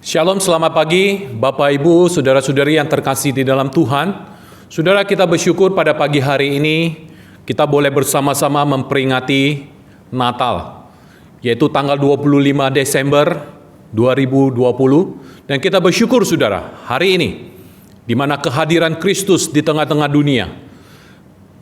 Shalom, selamat pagi Bapak Ibu, Saudara-saudari yang terkasih di dalam Tuhan. Saudara, kita bersyukur pada pagi hari ini kita boleh bersama-sama memperingati Natal, yaitu tanggal 25 Desember 2020. Dan kita bersyukur saudara, hari ini di mana kehadiran Kristus di tengah-tengah dunia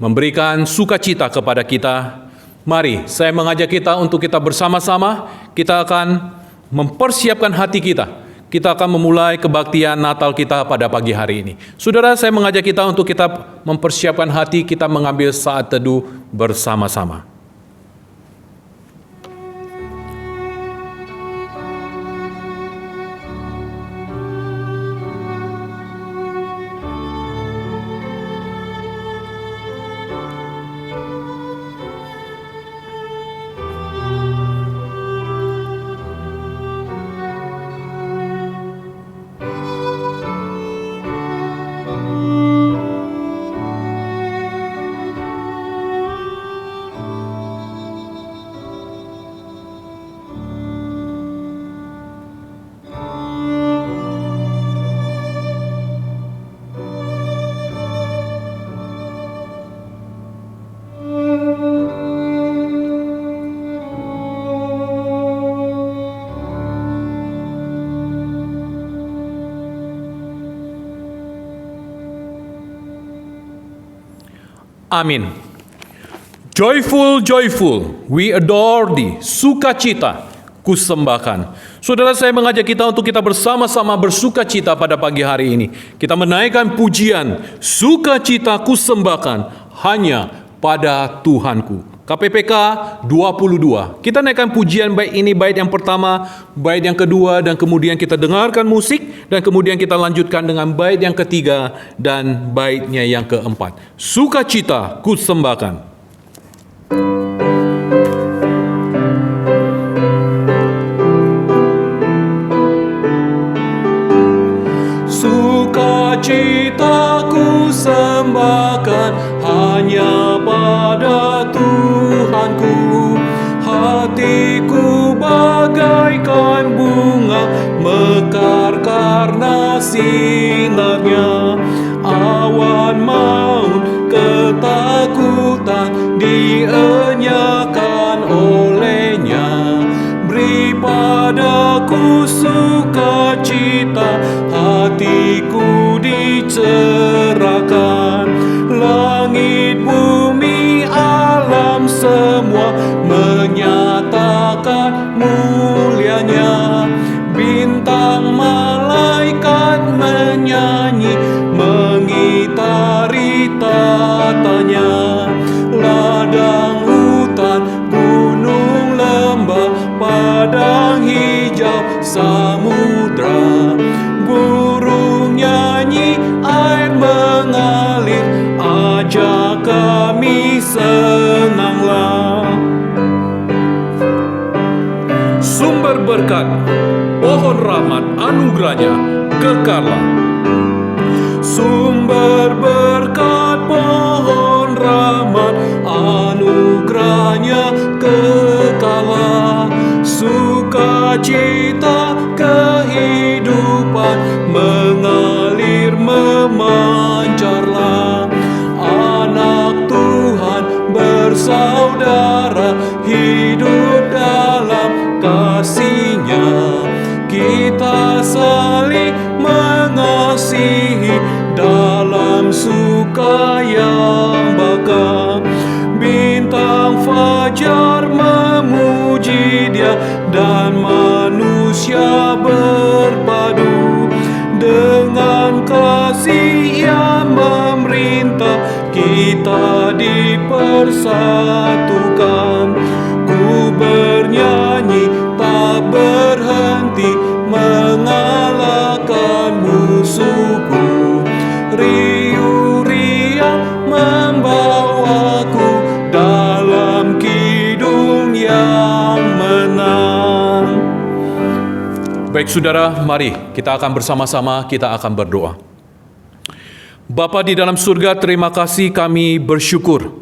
memberikan sukacita kepada kita. Mari saya mengajak kita untuk kita bersama-sama, kita akan mempersiapkan hati kita. Kita akan memulai kebaktian Natal kita pada pagi hari ini. Saudara, saya mengajak kita untuk kita mempersiapkan hati, kita mengambil saat teduh bersama-sama. Amin. Joyful, joyful, we adore thee. Sukacita, kusembahkan. Saudara, saya mengajak kita untuk kita bersama-sama bersukacita pada pagi hari ini. Kita menaikkan pujian, sukacita kusembahkan hanya pada Tuhanku. KPPK 22. Kita naikkan pujian bait ini, bait yang pertama, bait yang kedua, dan kemudian kita dengarkan musik, dan kemudian kita lanjutkan dengan bait yang ketiga dan baitnya yang keempat. Sukacita kusembahkan. Sukacita kusembahkan hanya pada Tuhanku. Hatiku bagaikan bunga mekar karena sinarnya. Awan maut ketakutan dienyakan olehnya. Beri padaku sukacita, hatiku dicerahkan. Langit, bumi, alam semua menyatakan mulianya. Bintang malaikat menyanyi, mengitari tatanya. Ladang hutan, gunung, lembah, padang hijau, samudra. Burung nyanyi, air mengalir, ajak kami senanglah. Sumber berkat, pohon rahmat, anugerahnya kekarlah. Sumber berkat, pohon rahmat, anugerahnya kekarlah. Sukacita kehidupan mengalir memancarlah. Anak Tuhan bersaudara hidup dalam kasih-Nya. Kita saling mengasihi dalam suka yang bakal. Bintang fajar memuji Dia dan manusia berpadu. Dengan kasih Ia memerintah, kita dipersatukan. Baik saudara, mari kita akan bersama-sama, kita akan berdoa. Bapa di dalam surga, terima kasih, kami bersyukur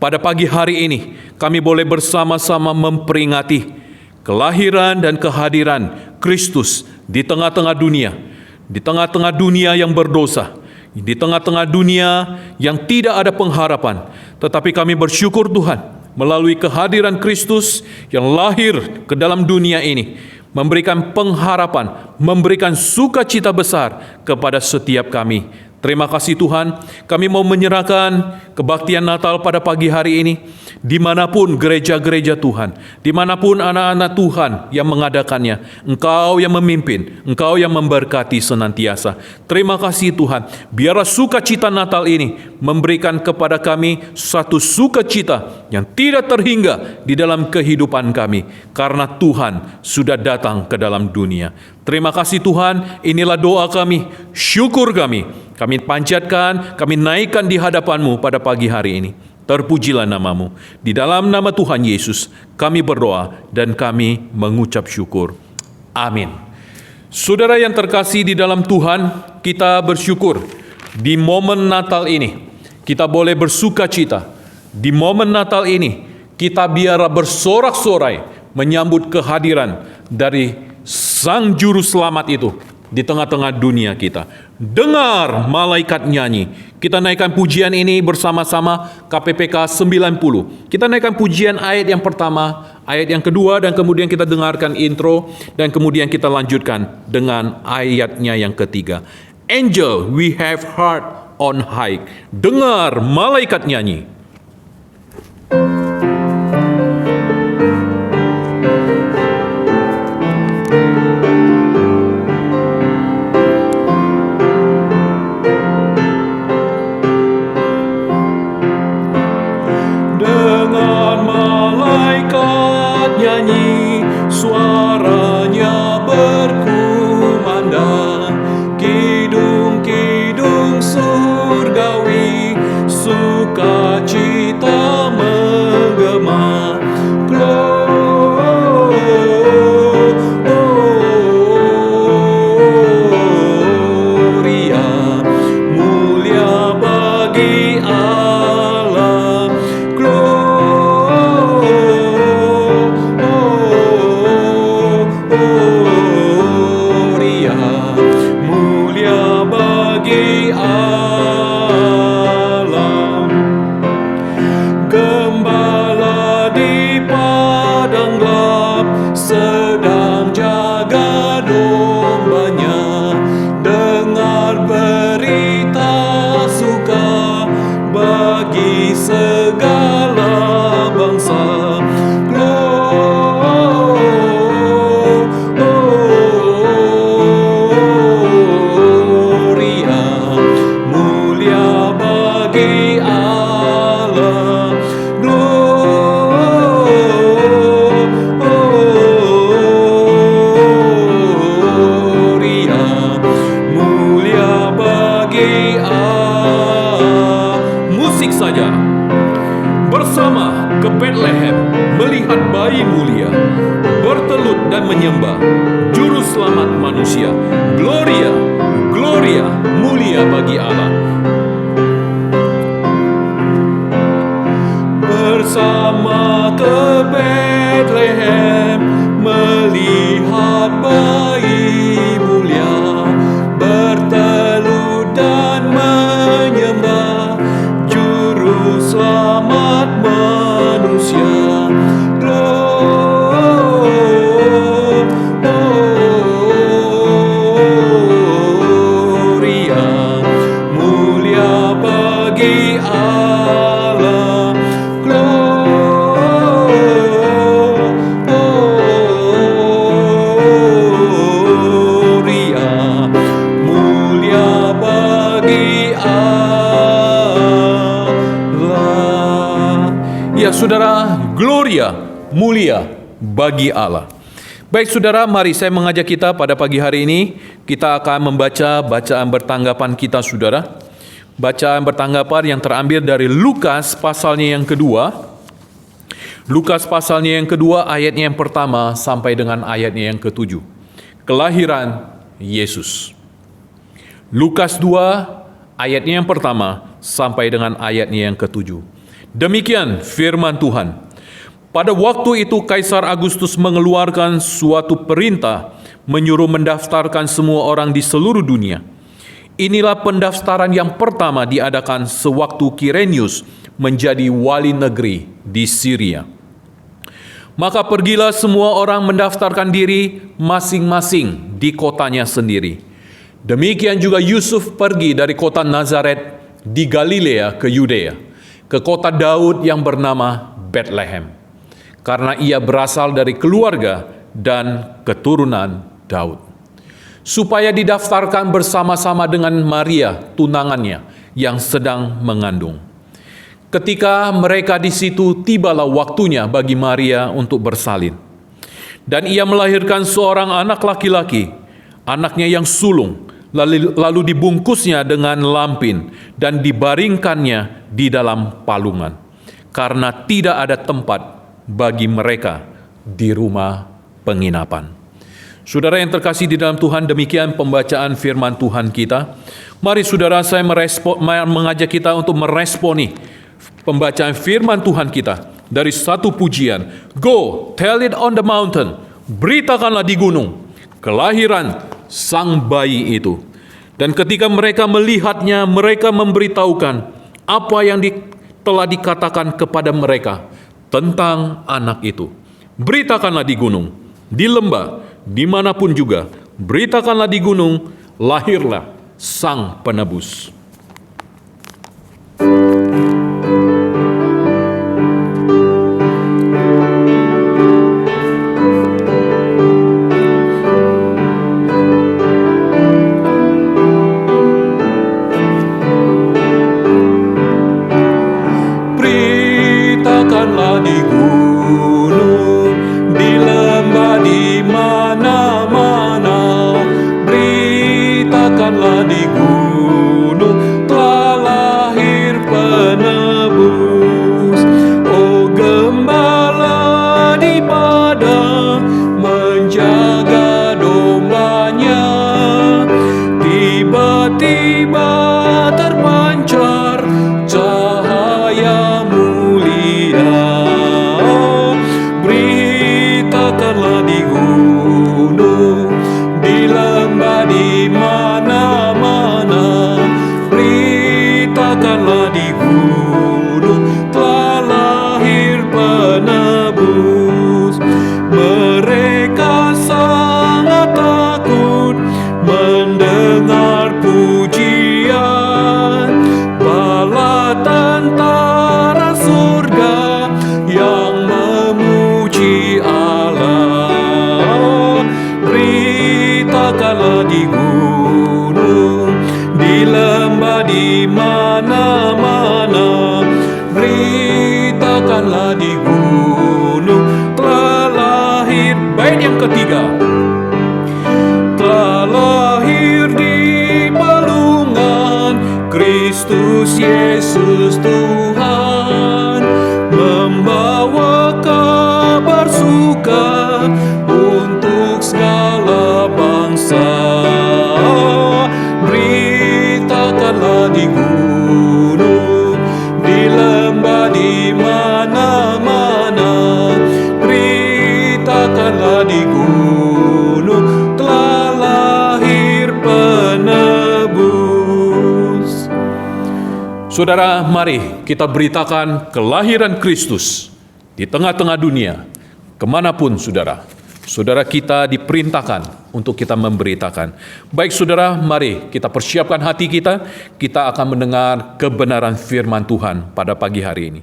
pada pagi hari ini kami boleh bersama-sama memperingati kelahiran dan kehadiran Kristus di tengah-tengah dunia, di tengah-tengah dunia yang berdosa, di tengah-tengah dunia yang tidak ada pengharapan. Tetapi kami bersyukur Tuhan, melalui kehadiran Kristus yang lahir ke dalam dunia ini, memberikan pengharapan, memberikan sukacita besar kepada setiap kami. Terima kasih Tuhan, kami mau menyerahkan kebaktian Natal pada pagi hari ini, dimanapun gereja-gereja Tuhan, dimanapun anak-anak Tuhan yang mengadakannya, Engkau yang memimpin, Engkau yang memberkati senantiasa. Terima kasih Tuhan, biarlah sukacita Natal ini memberikan kepada kami satu sukacita yang tidak terhingga di dalam kehidupan kami, karena Tuhan sudah datang ke dalam dunia. Terima kasih Tuhan, inilah doa kami, syukur kami panjatkan, kami naikkan di hadapan-Mu pada pagi hari ini. Terpujilah nama-Mu. Di dalam nama Tuhan Yesus, kami berdoa dan kami mengucap syukur. Amin. Saudara yang terkasih di dalam Tuhan, kita bersyukur di momen Natal ini. Kita boleh bersuka cita. Di momen Natal ini, kita biarlah bersorak-sorai menyambut kehadiran dari Sang Juru Selamat itu di tengah-tengah dunia kita. Dengar malaikat nyanyi. Kita naikkan pujian ini bersama-sama, KPPK 90. Kita naikkan pujian ayat yang pertama, ayat yang kedua, dan kemudian kita dengarkan intro, dan kemudian kita lanjutkan dengan ayatnya yang ketiga. Angel we have heard on high. Dengar malaikat nyanyi. Suaranya berkumandang, kidung-kidung surgawi, sukacita menggema. Gloria, mulia bagi Allah. Mulia bagi Allah. Gembala di padang gelap sedang jaga dombanya. Dengar berita suka bagi segala bangsa. Musik saja. Bersama ke Bethlehem melihat bayi mulia, bertelut dan menyembah Juru Selamat manusia. Gloria, Gloria, mulia bagi Allah. Bersama ke Bethlehem melihat bayi mulia, bertelut dan menyembah Juru Selamat manusia. Gloria, mulia bagi Allah. Gloria, mulia bagi Allah. Ya saudara, Gloria, mulia bagi Allah. Baik saudara, mari saya mengajak kita pada pagi hari ini, kita akan membaca bacaan bertanggapan kita saudara. Bacaan bertanggapan yang terambil dari Lukas pasalnya yang kedua. Lukas pasalnya yang kedua, ayatnya yang pertama sampai dengan ayatnya yang ketujuh. kelahiran Yesus. Lukas 2 ayatnya yang pertama sampai dengan ayatnya yang ke-7. Demikian firman Tuhan. Pada waktu itu Kaisar Agustus mengeluarkan suatu perintah menyuruh mendaftarkan semua orang di seluruh dunia. Inilah pendaftaran yang pertama diadakan sewaktu Kirenius menjadi wali negeri di Syria. Maka pergilah semua orang mendaftarkan diri masing-masing di kotanya sendiri. Demikian juga Yusuf pergi dari kota Nazaret di Galilea ke Yudea, ke kota Daud yang bernama Bethlehem, karena ia berasal dari keluarga dan keturunan Daud, supaya didaftarkan bersama-sama dengan Maria, tunangannya, yang sedang mengandung. Ketika mereka di situ, tibalah waktunya bagi Maria untuk bersalin. Dan ia melahirkan seorang anak laki-laki, anaknya yang sulung, lalu dibungkusnya dengan lampin dan dibaringkannya di dalam palungan, karena tidak ada tempat bagi mereka di rumah penginapan. Saudara yang terkasih di dalam Tuhan, demikian pembacaan firman Tuhan kita. Mari saudara, saya mengajak kita untuk meresponi pembacaan firman Tuhan kita dari satu pujian. Go, tell it on the mountain. Beritakanlah di gunung kelahiran sang bayi itu. Dan ketika mereka melihatnya, mereka memberitahukan apa yang telah dikatakan kepada mereka tentang anak itu. Beritakanlah di gunung, di lembah, dimanapun juga. Beritakanlah di gunung, lahirlah sang penebus. Beritakanlah di gunung, di lembah, di mana-mana. Beritakanlah di gunung, telah lahir penebus. Oh gembala di padang, menjaga dombanya. Tiba-tiba terpancar cahaya mulia. Beritakanlah di gunung, di lembah, di mana-mana. Beritakanlah di gunung, telah lahir penebus. Mereka sangat takut mendengar pujian bala tentara surga yang memuji Allah. Beritakanlah di gunung, di lembah, di mana-mana. Beritakanlah di gunung, telah lahir. Bait yang ketiga. Telah lahir di palungan Kristus Yesus Tuhan, membawa kabar suka untuk segala bangsa. Beritakanlah di gunung, di lembah, di mana-mana. Beritakanlah di gunung, telah lahir penebus. Saudara, mari kita beritakan kelahiran Kristus di tengah-tengah dunia, kemanapun saudara. Saudara kita diperintahkan untuk kita memberitakan. Baik saudara, mari kita persiapkan hati kita. Kita akan mendengar kebenaran firman Tuhan pada pagi hari ini.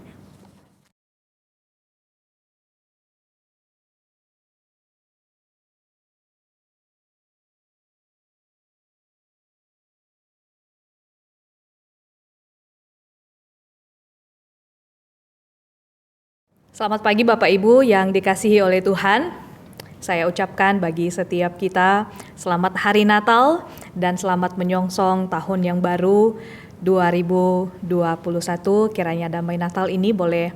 Selamat pagi Bapak Ibu yang dikasihi oleh Tuhan. Saya ucapkan bagi setiap kita selamat hari Natal dan selamat menyongsong tahun yang baru 2021. Kiranya damai Natal ini boleh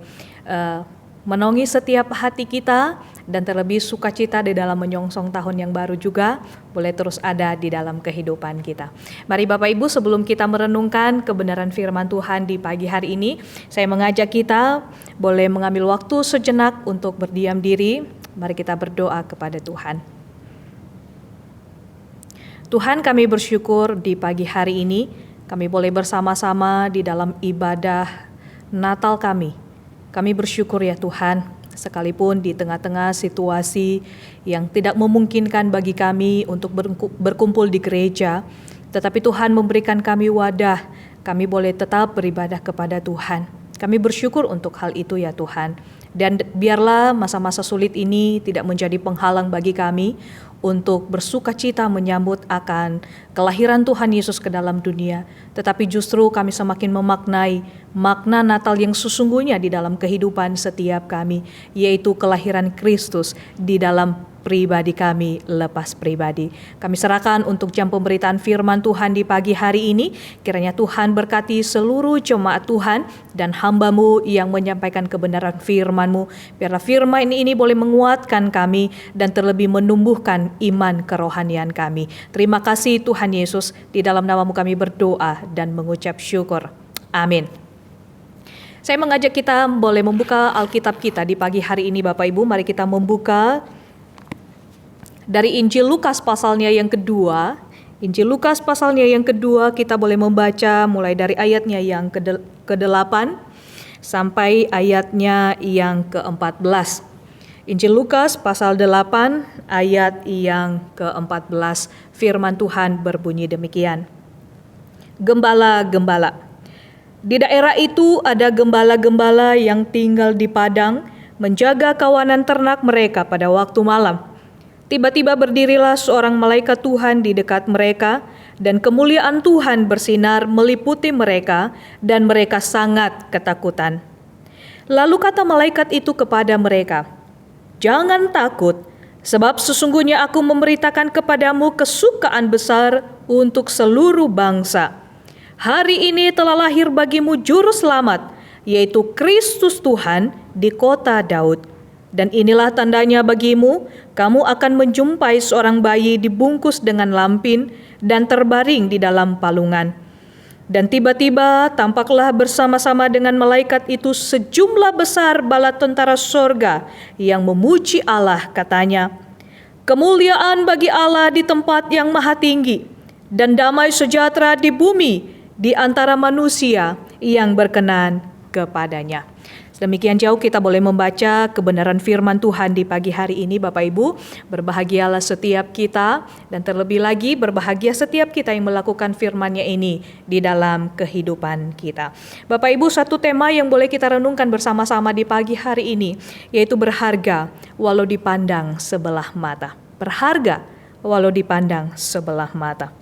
menaungi setiap hati kita dan terlebih sukacita di dalam menyongsong tahun yang baru juga boleh terus ada di dalam kehidupan kita. Mari Bapak Ibu, sebelum kita merenungkan kebenaran firman Tuhan di pagi hari ini, saya mengajak kita boleh mengambil waktu sejenak untuk berdiam diri. Mari kita berdoa kepada Tuhan. Tuhan, kami bersyukur di pagi hari ini kami boleh bersama-sama di dalam ibadah Natal kami. Kami bersyukur ya Tuhan, sekalipun di tengah-tengah situasi yang tidak memungkinkan bagi kami untuk berkumpul di gereja, tetapi Tuhan memberikan kami wadah, kami boleh tetap beribadah kepada Tuhan. Kami bersyukur untuk hal itu ya Tuhan. Dan biarlah masa-masa sulit ini tidak menjadi penghalang bagi kami untuk bersukacita menyambut akan kelahiran Tuhan Yesus ke dalam dunia. Tetapi justru kami semakin memaknai makna Natal yang sesungguhnya di dalam kehidupan setiap kami, yaitu kelahiran Kristus di dalam pribadi kami lepas pribadi. Kami serahkan untuk jam pemberitaan firman Tuhan di pagi hari ini. Kiranya Tuhan berkati seluruh jemaat Tuhan dan hamba-Mu yang menyampaikan kebenaran firman-Mu. Biarlah firman ini boleh menguatkan kami dan terlebih menumbuhkan iman kerohanian kami. Terima kasih Tuhan Yesus, di dalam nama-Mu kami berdoa dan mengucap syukur. Amin. Saya mengajak kita boleh membuka Alkitab kita di pagi hari ini Bapak Ibu. Mari kita membuka dari Injil Lukas pasalnya yang kedua. Injil Lukas pasalnya yang kedua, kita boleh membaca mulai dari ayatnya yang ke-8 sampai ayatnya yang ke-14. Injil Lukas pasal 8 ayat yang ke-14. Firman Tuhan berbunyi demikian. Gembala-gembala. Di daerah itu ada gembala-gembala yang tinggal di padang, menjaga kawanan ternak mereka pada waktu malam. Tiba-tiba berdirilah seorang malaikat Tuhan di dekat mereka, dan kemuliaan Tuhan bersinar meliputi mereka, dan mereka sangat ketakutan. Lalu kata malaikat itu kepada mereka, "Jangan takut, sebab sesungguhnya aku memberitakan kepadamu kesukaan besar untuk seluruh bangsa. Hari ini telah lahir bagimu juru selamat, yaitu Kristus Tuhan di kota Daud. Dan inilah tandanya bagimu, kamu akan menjumpai seorang bayi dibungkus dengan lampin dan terbaring di dalam palungan." Dan tiba-tiba tampaklah bersama-sama dengan malaikat itu sejumlah besar bala tentara sorga yang memuji Allah, katanya, "Kemuliaan bagi Allah di tempat yang maha tinggi, dan damai sejahtera di bumi di antara manusia yang berkenan kepadanya." Demikian jauh kita boleh membaca kebenaran firman Tuhan di pagi hari ini Bapak Ibu. Berbahagialah setiap kita, dan terlebih lagi berbahagia setiap kita yang melakukan firman-Nya ini di dalam kehidupan kita. Bapak Ibu, satu tema yang boleh kita renungkan bersama-sama di pagi hari ini, yaitu berharga walau dipandang sebelah mata. Berharga walau dipandang sebelah mata.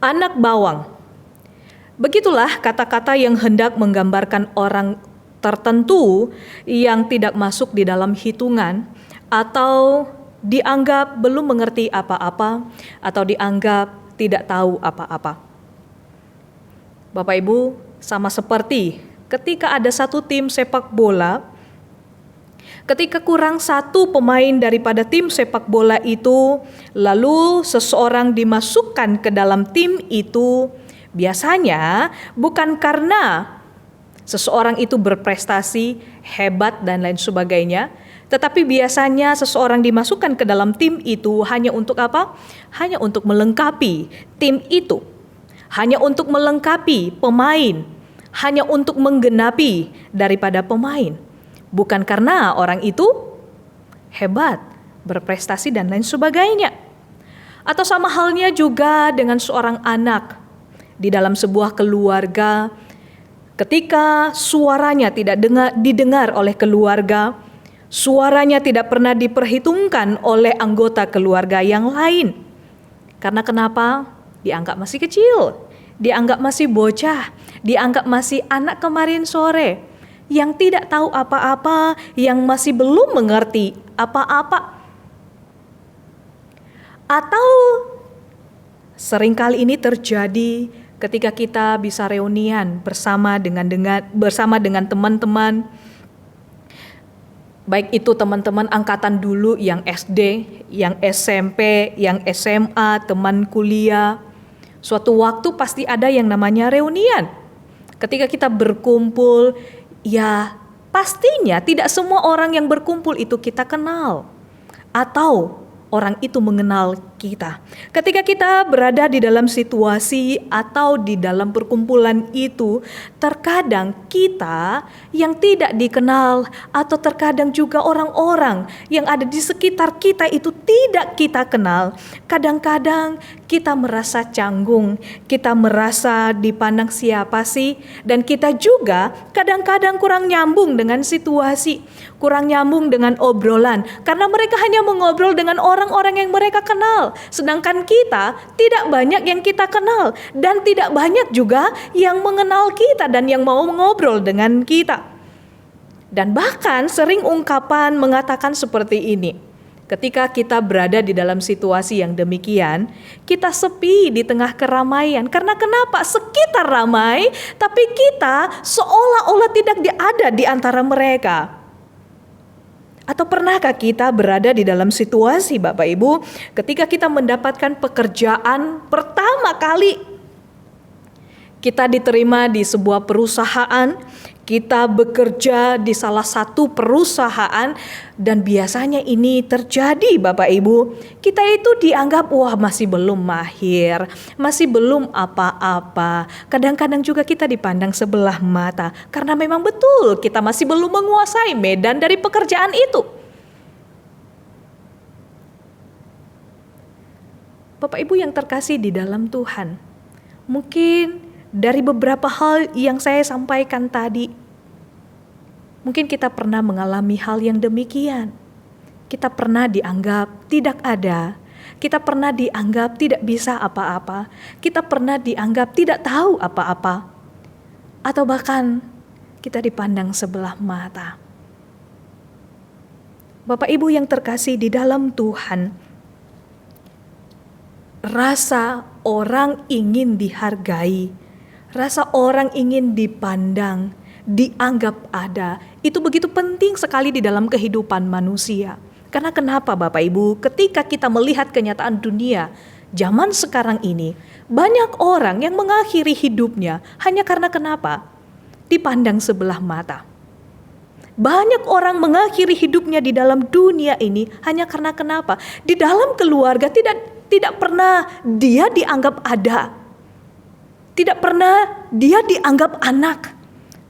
Anak bawang. Begitulah kata-kata yang hendak menggambarkan orang tertentu yang tidak masuk di dalam hitungan atau dianggap belum mengerti apa-apa atau dianggap tidak tahu apa-apa. Bapak Ibu, sama seperti ketika ada satu tim sepak bola, ketika kurang satu pemain daripada tim sepak bola itu, lalu seseorang dimasukkan ke dalam tim itu, biasanya bukan karena seseorang itu berprestasi, hebat, dan lain sebagainya, tetapi biasanya seseorang dimasukkan ke dalam tim itu hanya untuk apa? Hanya untuk melengkapi tim itu, hanya untuk melengkapi pemain, hanya untuk menggenapi daripada pemain. Bukan karena orang itu hebat, berprestasi, dan lain sebagainya. Atau sama halnya juga dengan seorang anak di dalam sebuah keluarga, ketika suaranya tidak didengar oleh keluarga, suaranya tidak pernah diperhitungkan oleh anggota keluarga yang lain. Karena kenapa? Dianggap masih kecil, dianggap masih bocah, dianggap masih anak kemarin sore, yang tidak tahu apa-apa, yang masih belum mengerti apa-apa. Atau seringkali ini terjadi ketika kita bisa reunian bersama dengan teman-teman, Baik itu teman-teman angkatan dulu yang SD, yang SMP, yang SMA, teman kuliah. Suatu waktu pasti ada yang namanya reunian. Ketika kita berkumpul, ya pastinya tidak semua orang yang berkumpul itu kita kenal. Atau orang itu mengenal kita. Ketika kita berada di dalam situasi atau di dalam perkumpulan itu, terkadang kita yang tidak dikenal atau terkadang juga orang-orang yang ada di sekitar kita itu tidak kita kenal. Kadang-kadang kita merasa canggung, kita merasa dipandang siapa sih, dan kita juga kadang-kadang kurang nyambung dengan situasi, kurang nyambung dengan obrolan, karena mereka hanya mengobrol dengan orang-orang yang mereka kenal. Sedangkan kita tidak banyak yang kita kenal dan tidak banyak juga yang mengenal kita dan yang mau mengobrol dengan kita. Dan bahkan sering ungkapan mengatakan seperti ini. Ketika kita berada di dalam situasi yang demikian, kita sepi di tengah keramaian. Karena kenapa? Sekitar ramai, tapi kita seolah-olah tidak ada di antara mereka. Atau pernahkah kita berada di dalam situasi Bapak Ibu ketika kita mendapatkan pekerjaan pertama kali, kita diterima di sebuah perusahaan, kita bekerja di salah satu perusahaan, dan biasanya ini terjadi Bapak Ibu, kita itu dianggap wah masih belum mahir, masih belum apa-apa. Kadang-kadang juga kita dipandang sebelah mata karena memang betul kita masih belum menguasai medan dari pekerjaan itu. Bapak Ibu yang terkasih di dalam Tuhan, mungkin dari beberapa hal yang saya sampaikan tadi, mungkin kita pernah mengalami hal yang demikian. Kita pernah dianggap tidak ada, kita pernah dianggap tidak bisa apa-apa, kita pernah dianggap tidak tahu apa-apa, atau bahkan kita dipandang sebelah mata. Bapak Ibu yang terkasih di dalam Tuhan, rasa orang ingin dihargai, rasa orang ingin dipandang, dianggap ada, itu begitu penting sekali di dalam kehidupan manusia. Karena kenapa Bapak Ibu, ketika kita melihat kenyataan dunia zaman sekarang ini, banyak orang yang mengakhiri hidupnya hanya karena kenapa? Dipandang sebelah mata. Banyak orang mengakhiri hidupnya di dalam dunia ini hanya karena kenapa? Di dalam keluarga tidak pernah dia dianggap ada. Tidak pernah dia dianggap anak.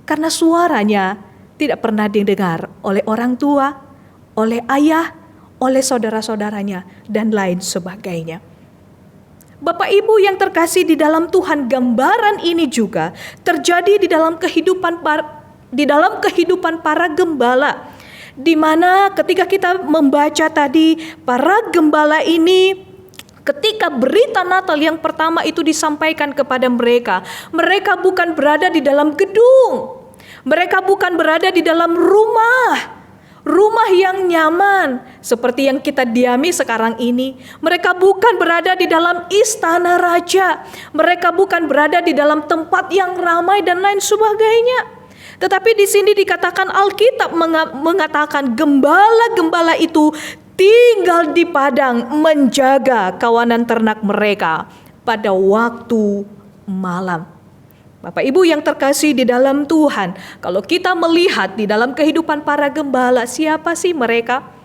Karena suaranya tidak pernah didengar oleh orang tua, oleh ayah, oleh saudara-saudaranya, dan lain sebagainya. Bapak Ibu yang terkasih di dalam Tuhan, gambaran ini juga terjadi di dalam kehidupan para gembala. Di mana ketika kita membaca tadi, para gembala ini ketika berita Natal yang pertama itu disampaikan kepada mereka, mereka bukan berada di dalam gedung, mereka bukan berada di dalam rumah yang nyaman seperti yang kita diami sekarang ini. Mereka bukan berada di dalam istana raja, mereka bukan berada di dalam tempat yang ramai dan lain sebagainya. Tetapi di sini dikatakan, Alkitab mengatakan gembala-gembala itu tinggal di padang menjaga kawanan ternak mereka pada waktu malam. Bapak Ibu yang terkasih di dalam Tuhan, kalau kita melihat di dalam kehidupan para gembala, siapa sih mereka?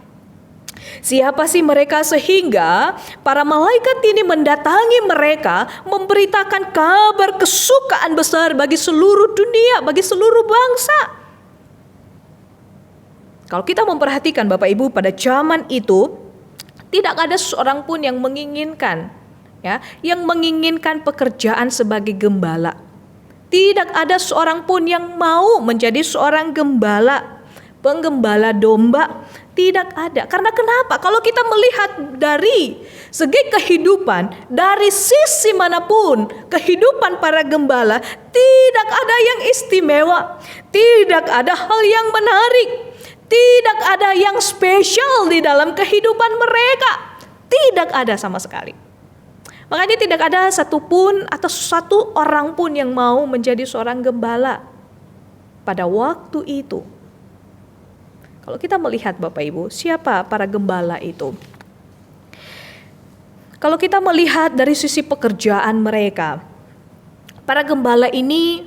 Siapa sih mereka sehingga para malaikat ini mendatangi mereka, memberitakan kabar kesukaan besar bagi seluruh dunia, bagi seluruh bangsa. Kalau kita memperhatikan Bapak Ibu, pada zaman itu tidak ada seorang pun yang menginginkan pekerjaan sebagai gembala. Tidak ada seorang pun yang mau menjadi seorang gembala, penggembala domba. Tidak ada. Karena kenapa? Kalau kita melihat dari segi kehidupan, dari sisi manapun, kehidupan para gembala tidak ada yang istimewa, tidak ada hal yang menarik, tidak ada yang spesial di dalam kehidupan mereka. Tidak ada sama sekali. Makanya tidak ada satupun atau satu orang pun yang mau menjadi seorang gembala pada waktu itu. Kalau kita melihat Bapak Ibu, siapa para gembala itu? Kalau kita melihat dari sisi pekerjaan mereka, para gembala ini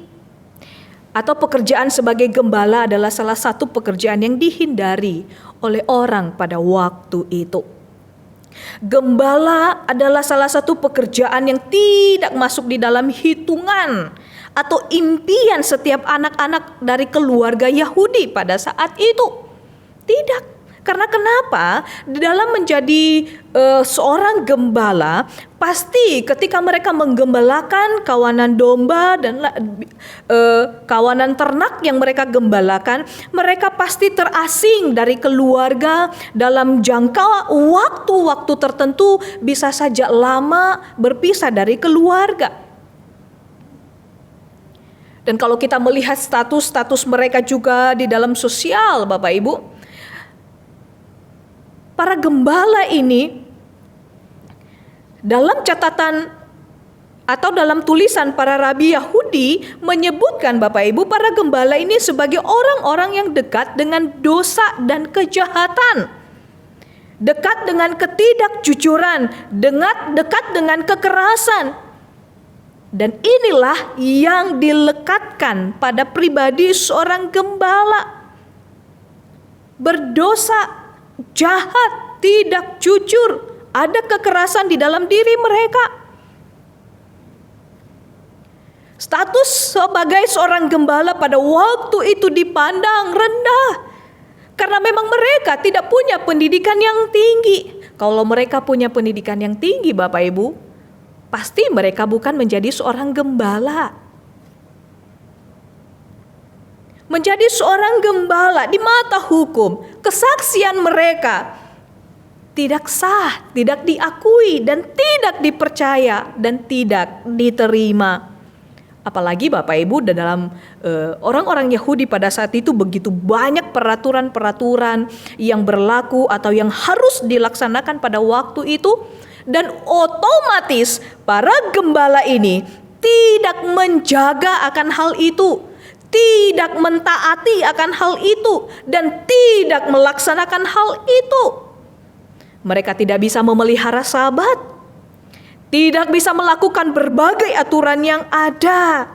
atau pekerjaan sebagai gembala adalah salah satu pekerjaan yang dihindari oleh orang pada waktu itu. Gembala adalah salah satu pekerjaan yang tidak masuk di dalam hitungan atau impian setiap anak-anak dari keluarga Yahudi pada saat itu. Tidak. Karena kenapa? Di dalam menjadi seorang gembala, pasti ketika mereka menggembalakan kawanan domba dan kawanan ternak yang mereka gembalakan, mereka pasti terasing dari keluarga dalam jangka waktu-waktu tertentu, bisa saja lama berpisah dari keluarga. Dan kalau kita melihat status-status mereka juga di dalam sosial, Bapak Ibu, para gembala ini dalam catatan atau dalam tulisan para rabi Yahudi menyebutkan Bapak Ibu, para gembala ini sebagai orang-orang yang dekat dengan dosa dan kejahatan, dekat dengan ketidakjujuran, dekat dengan kekerasan. Dan inilah yang dilekatkan pada pribadi seorang gembala. Berdosa, jahat, tidak jujur, ada kekerasan di dalam diri mereka. Status sebagai seorang gembala pada waktu itu dipandang rendah, karena memang mereka tidak punya pendidikan yang tinggi. Kalau mereka punya pendidikan yang tinggi, Bapak Ibu, pasti mereka bukan menjadi seorang gembala. Menjadi seorang gembala di mata hukum, kesaksian mereka tidak sah, tidak diakui, dan tidak dipercaya, dan tidak diterima. Apalagi Bapak Ibu, dalam orang-orang Yahudi pada saat itu begitu banyak peraturan-peraturan yang berlaku atau yang harus dilaksanakan pada waktu itu, dan otomatis para gembala ini tidak menjaga akan hal itu, tidak mentaati akan hal itu, dan tidak melaksanakan hal itu. Mereka tidak bisa memelihara Sabat, tidak bisa melakukan berbagai aturan yang ada.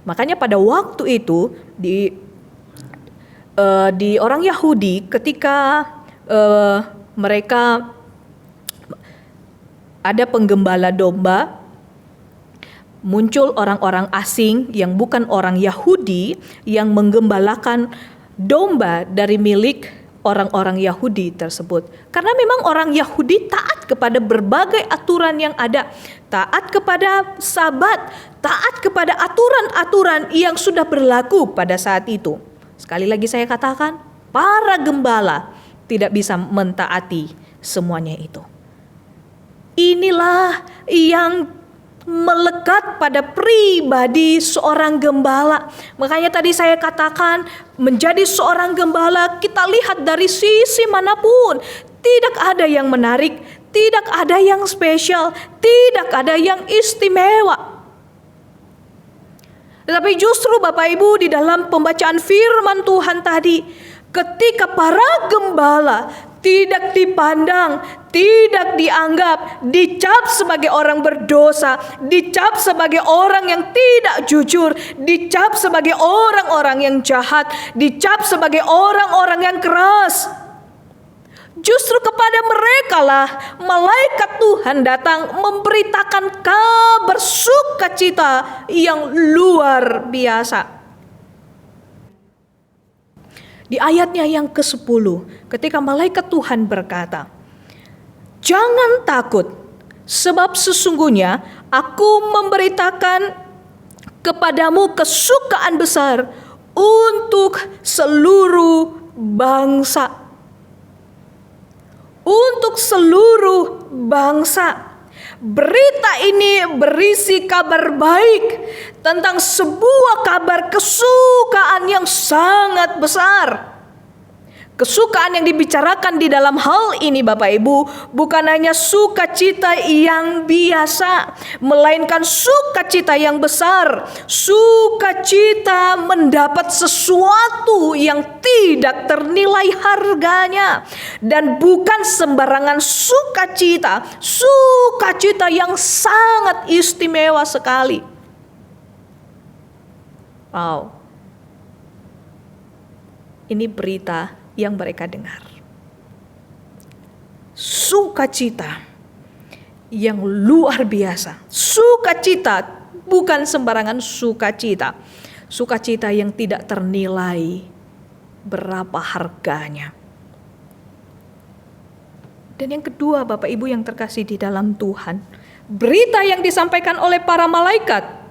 Makanya pada waktu itu di orang Yahudi, ketika mereka ada penggembala domba, muncul orang-orang asing yang bukan orang Yahudi yang menggembalakan domba dari milik orang-orang Yahudi tersebut. Karena memang orang Yahudi taat kepada berbagai aturan yang ada, taat kepada Sabat, taat kepada aturan-aturan yang sudah berlaku pada saat itu. Sekali lagi saya katakan, para gembala tidak bisa mentaati semuanya itu. Inilah yang melekat pada pribadi seorang gembala. Makanya tadi saya katakan, menjadi seorang gembala kita lihat dari sisi manapun, tidak ada yang menarik, tidak ada yang spesial, tidak ada yang istimewa. Tetapi justru Bapak Ibu, di dalam pembacaan firman Tuhan tadi, ketika para gembala tidak dipandang, tidak dianggap, dicap sebagai orang berdosa, dicap sebagai orang yang tidak jujur, dicap sebagai orang-orang yang jahat, dicap sebagai orang-orang yang keras. Justru kepada mereka lah malaikat Tuhan datang memberitakan kabar sukacita yang luar biasa. Di ayatnya yang ke-10, ketika malaikat Tuhan berkata, "Jangan takut, sebab sesungguhnya aku memberitakan kepadamu kesukaan besar untuk seluruh bangsa." Untuk seluruh bangsa. Berita ini berisi kabar baik tentang sebuah kabar kesukaan yang sangat besar. Kesukaan yang dibicarakan di dalam hal ini Bapak Ibu bukan hanya sukacita yang biasa, melainkan sukacita yang besar. Sukacita mendapat sesuatu yang tidak ternilai harganya. Dan bukan sembarangan sukacita, sukacita yang sangat istimewa sekali. Wow. Ini berita yang mereka dengar. Sukacita yang luar biasa. Sukacita bukan sembarangan sukacita. Sukacita yang tidak ternilai berapa harganya. Dan yang kedua Bapak Ibu yang terkasih di dalam Tuhan, berita yang disampaikan oleh para malaikat,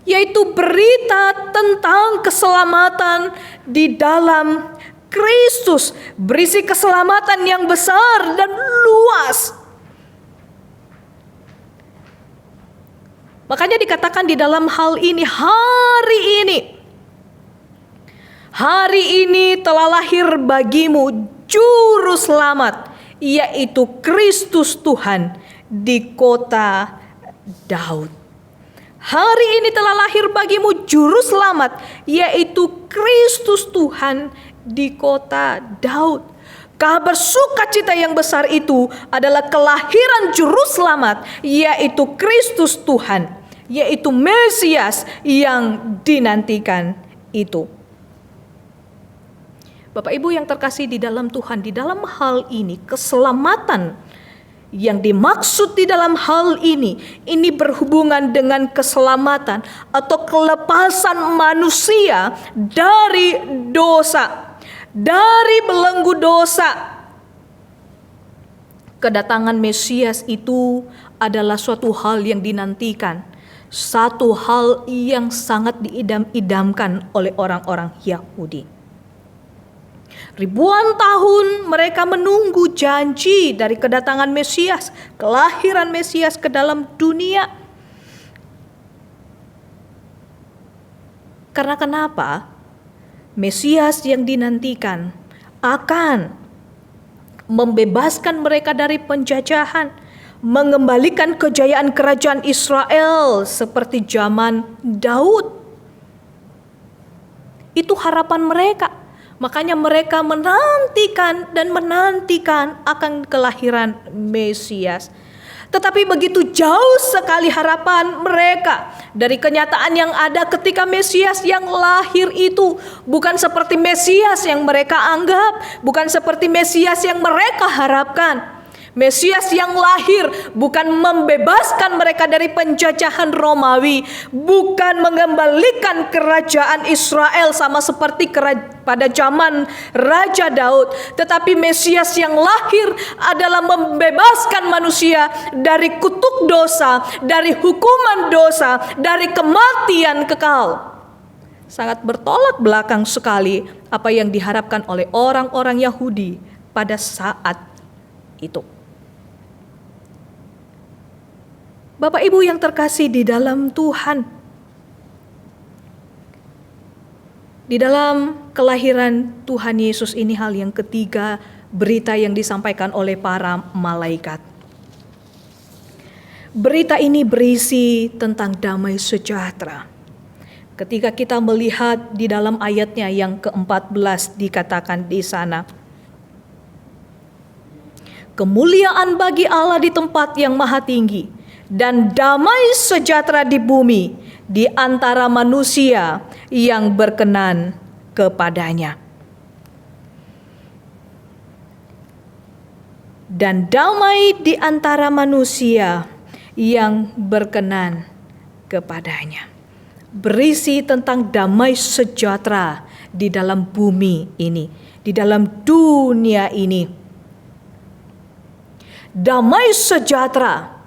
yaitu berita tentang keselamatan di dalam Kristus, berisi keselamatan yang besar dan luas. Makanya dikatakan di dalam hal ini, hari ini telah lahir bagimu juru selamat, yaitu Kristus Tuhan di kota Daud. Hari ini telah lahir bagimu juru selamat, yaitu Kristus Tuhan di kota Daud. Kabar sukacita yang besar itu adalah kelahiran juru selamat, yaitu Kristus Tuhan, yaitu Mesias yang dinantikan itu. Bapak Ibu yang terkasih di dalam Tuhan, di dalam hal ini keselamatan yang dimaksud di dalam hal ini berhubungan dengan keselamatan atau kelepasan manusia dari dosa, dari belenggu dosa. Kedatangan Mesias itu adalah suatu hal yang dinantikan, satu hal yang sangat diidam-idamkan oleh orang-orang Yahudi. Ribuan tahun mereka menunggu janji dari kedatangan Mesias, kelahiran Mesias ke dalam dunia. Karena kenapa? Mesias yang dinantikan akan membebaskan mereka dari penjajahan, mengembalikan kejayaan kerajaan Israel seperti zaman Daud. Itu harapan mereka. Makanya mereka menantikan akan kelahiran Mesias. Tetapi begitu jauh sekali harapan mereka dari kenyataan yang ada ketika Mesias yang lahir itu bukan seperti Mesias yang mereka anggap, bukan seperti Mesias yang mereka harapkan. Mesias yang lahir bukan membebaskan mereka dari penjajahan Romawi, bukan mengembalikan kerajaan Israel sama seperti pada zaman Raja Daud, tetapi Mesias yang lahir adalah membebaskan manusia dari kutuk dosa, dari hukuman dosa, dari kematian kekal. Sangat bertolak belakang sekali apa yang diharapkan oleh orang-orang Yahudi pada saat itu. Bapak Ibu yang terkasih di dalam Tuhan, di dalam kelahiran Tuhan Yesus ini hal yang ketiga, berita yang disampaikan oleh para malaikat. Berita ini berisi tentang damai sejahtera. Ketika kita melihat di dalam ayatnya yang ke-14 dikatakan di sana, kemuliaan bagi Allah di tempat yang maha tinggi, dan damai sejahtera di bumi di antara manusia yang berkenan kepadanya. Dan damai di antara manusia yang berkenan kepadanya. Berisi tentang damai sejahtera di dalam bumi ini, di dalam dunia ini. Damai sejahtera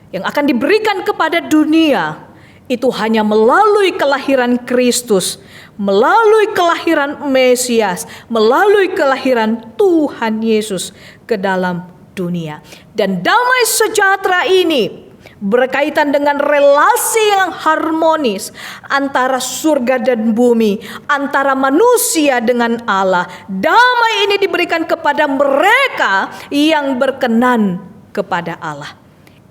yang akan diberikan kepada dunia itu hanya melalui kelahiran Kristus, melalui kelahiran Mesias, melalui kelahiran Tuhan Yesus ke dalam dunia. Dan damai sejahtera ini berkaitan dengan relasi yang harmonis antara surga dan bumi, antara manusia dengan Allah. Damai ini diberikan kepada mereka yang berkenan kepada Allah.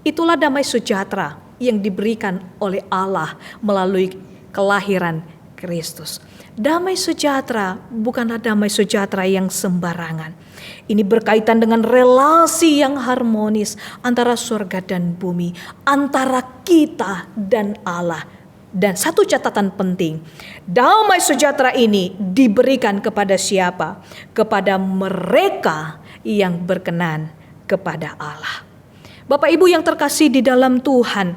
Itulah damai sejahtera yang diberikan oleh Allah melalui kelahiran Kristus. Damai sejahtera bukanlah damai sejahtera yang sembarangan. Ini berkaitan dengan relasi yang harmonis antara surga dan bumi, antara kita dan Allah. Dan satu catatan penting, damai sejahtera ini diberikan kepada siapa? Kepada mereka yang berkenan kepada Allah. Bapak Ibu yang terkasih di dalam Tuhan,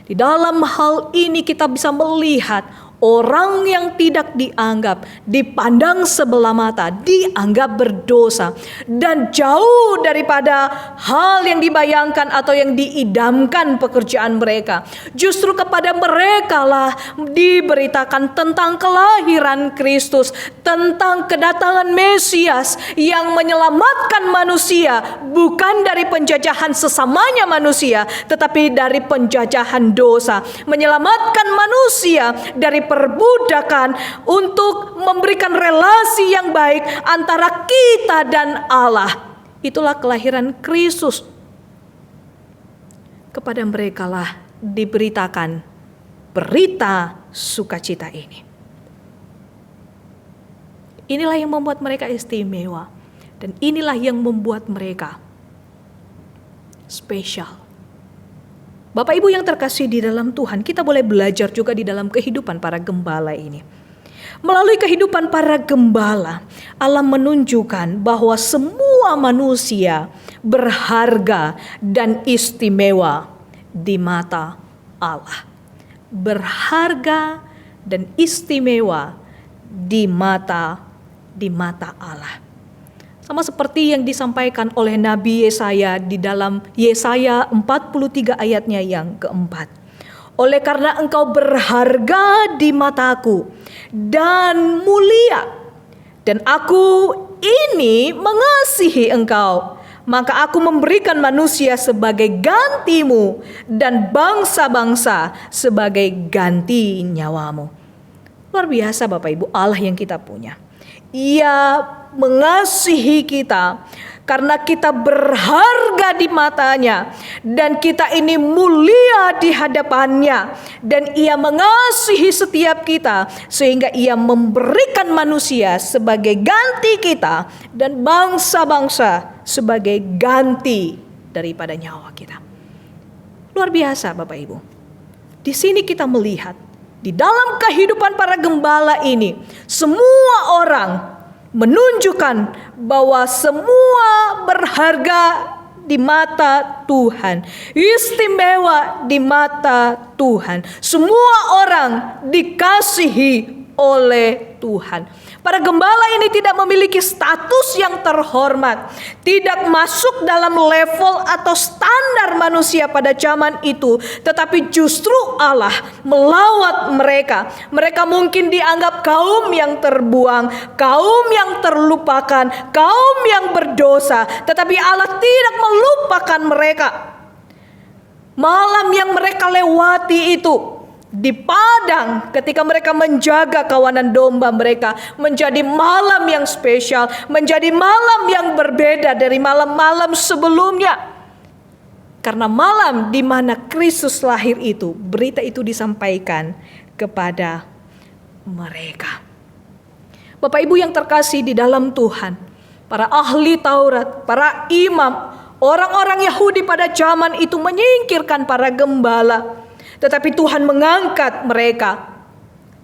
di dalam hal ini kita bisa melihat orang yang tidak dianggap, dipandang sebelah mata, dianggap berdosa, dan jauh daripada hal yang dibayangkan atau yang diidamkan pekerjaan mereka. Justru kepada mereka lah diberitakan tentang kelahiran Kristus, tentang kedatangan Mesias yang menyelamatkan manusia, bukan dari penjajahan sesamanya manusia, tetapi dari penjajahan dosa, menyelamatkan manusia dari perbudakan untuk memberikan relasi yang baik antara kita dan Allah. Itulah kelahiran Kristus. Kepada merekalah diberitakan berita sukacita ini. Inilah yang membuat mereka istimewa, dan inilah yang membuat mereka spesial. Bapak Ibu yang terkasih di dalam Tuhan, kita boleh belajar juga di dalam kehidupan para gembala ini. Melalui kehidupan para gembala, Allah menunjukkan bahwa semua manusia berharga dan istimewa di mata Allah. Berharga dan istimewa di mata Allah. Sama seperti yang disampaikan oleh Nabi Yesaya di dalam Yesaya 43 ayatnya yang keempat. Oleh karena engkau berharga di mataku dan mulia, dan aku ini mengasihi engkau, maka aku memberikan manusia sebagai gantimu dan bangsa-bangsa sebagai ganti nyawamu. Luar biasa Bapak Ibu, Allah yang kita punya. Ia mengasihi kita karena kita berharga di matanya, dan kita ini mulia di hadapannya, dan ia mengasihi setiap kita sehingga ia memberikan manusia sebagai ganti kita dan bangsa-bangsa sebagai ganti daripada nyawa kita. Luar biasa Bapak Ibu. Di sini kita melihat di dalam kehidupan para gembala ini, semua orang menunjukkan bahwa semua berharga di mata Tuhan, istimewa di mata Tuhan. Semua orang dikasihi oleh Tuhan. Para gembala ini tidak memiliki status yang terhormat, tidak masuk dalam level atau standar manusia pada zaman itu, tetapi justru Allah melawat mereka. Mereka mungkin dianggap kaum yang terbuang, kaum yang terlupakan, kaum yang berdosa, tetapi Allah tidak melupakan mereka. Malam yang mereka lewati itu di padang, ketika mereka menjaga kawanan domba mereka, menjadi malam yang spesial, menjadi malam yang berbeda dari malam-malam sebelumnya. Karena malam di mana Kristus lahir itu, berita itu disampaikan kepada mereka. Bapak Ibu yang terkasih di dalam Tuhan, para ahli Taurat, para imam, orang-orang Yahudi pada zaman itu menyingkirkan para gembala. Tetapi Tuhan mengangkat mereka.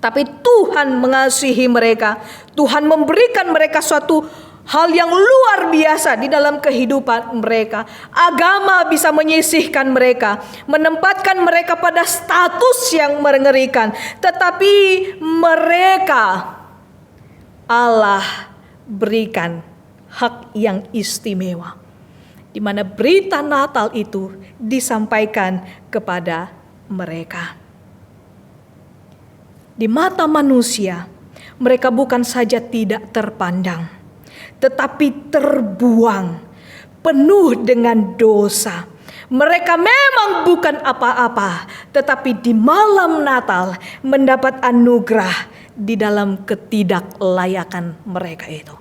Tapi Tuhan mengasihi mereka. Tuhan memberikan mereka suatu hal yang luar biasa di dalam kehidupan mereka. Agama bisa menyisihkan mereka, menempatkan mereka pada status yang mengerikan. Tetapi mereka, Allah berikan hak yang istimewa, di mana berita Natal itu disampaikan kepada mereka. Di mata manusia, mereka bukan saja tidak terpandang, tetapi terbuang, penuh dengan dosa. Mereka memang bukan apa-apa, tetapi di malam Natal mendapat anugerah di dalam ketidaklayakan mereka itu.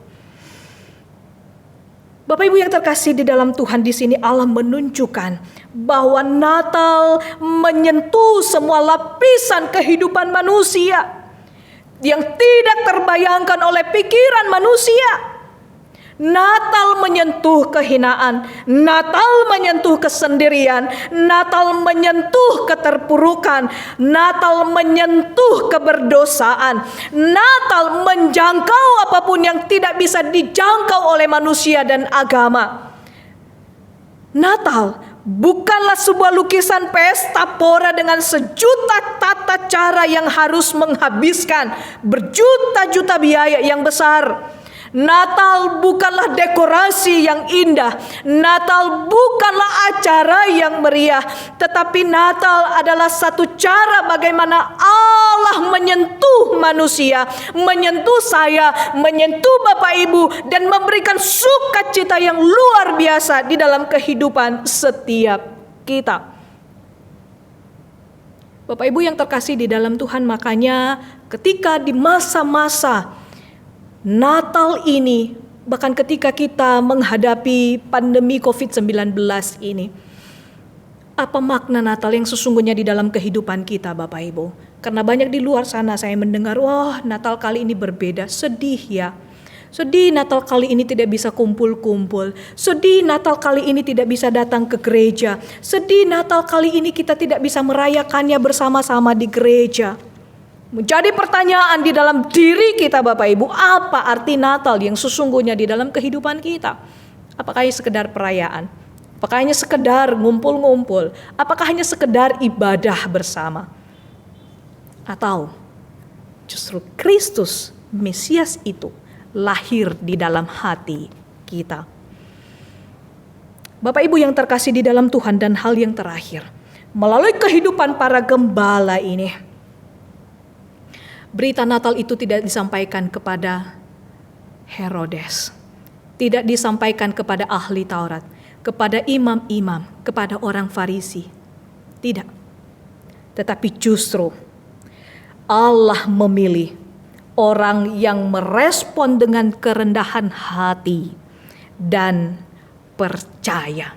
Bapak Ibu yang terkasih di dalam Tuhan, di sini Allah menunjukkan bahwa Natal menyentuh semua lapisan kehidupan manusia yang tidak terbayangkan oleh pikiran manusia. Natal menyentuh kehinaan, Natal menyentuh kesendirian, Natal menyentuh keterpurukan, Natal menyentuh keberdosaan, Natal menjangkau apapun yang tidak bisa dijangkau oleh manusia dan agama. Natal bukanlah sebuah lukisan pesta pora dengan sejuta tata cara yang harus menghabiskan berjuta-juta biaya yang besar. Natal bukanlah dekorasi yang indah, Natal bukanlah acara yang meriah, tetapi Natal adalah satu cara bagaimana Allah menyentuh manusia, menyentuh saya, menyentuh Bapak Ibu, dan memberikan sukacita yang luar biasa di dalam kehidupan setiap kita. Bapak Ibu yang terkasih di dalam Tuhan, makanya ketika di masa-masa Natal ini, bahkan ketika kita menghadapi pandemi COVID-19 ini, apa makna Natal yang sesungguhnya di dalam kehidupan kita, Bapak Ibu? Karena banyak di luar sana saya mendengar, wah Natal kali ini berbeda, sedih ya. Sedih Natal kali ini tidak bisa kumpul-kumpul. Sedih Natal kali ini tidak bisa datang ke gereja. Sedih Natal kali ini kita tidak bisa merayakannya bersama-sama di gereja. Menjadi pertanyaan di dalam diri kita Bapak Ibu, apa arti Natal yang sesungguhnya di dalam kehidupan kita? Apakah hanya sekedar perayaan? Apakah hanya sekedar ngumpul-ngumpul? Apakah hanya sekedar ibadah bersama? Atau justru Kristus, Mesias itu lahir di dalam hati kita? Bapak Ibu yang terkasih di dalam Tuhan, dan hal yang terakhir, melalui kehidupan para gembala ini, berita Natal itu tidak disampaikan kepada Herodes, tidak disampaikan kepada ahli Taurat, kepada imam-imam, kepada orang Farisi. Tidak. Tetapi justru Allah memilih orang yang merespon dengan kerendahan hati dan percaya.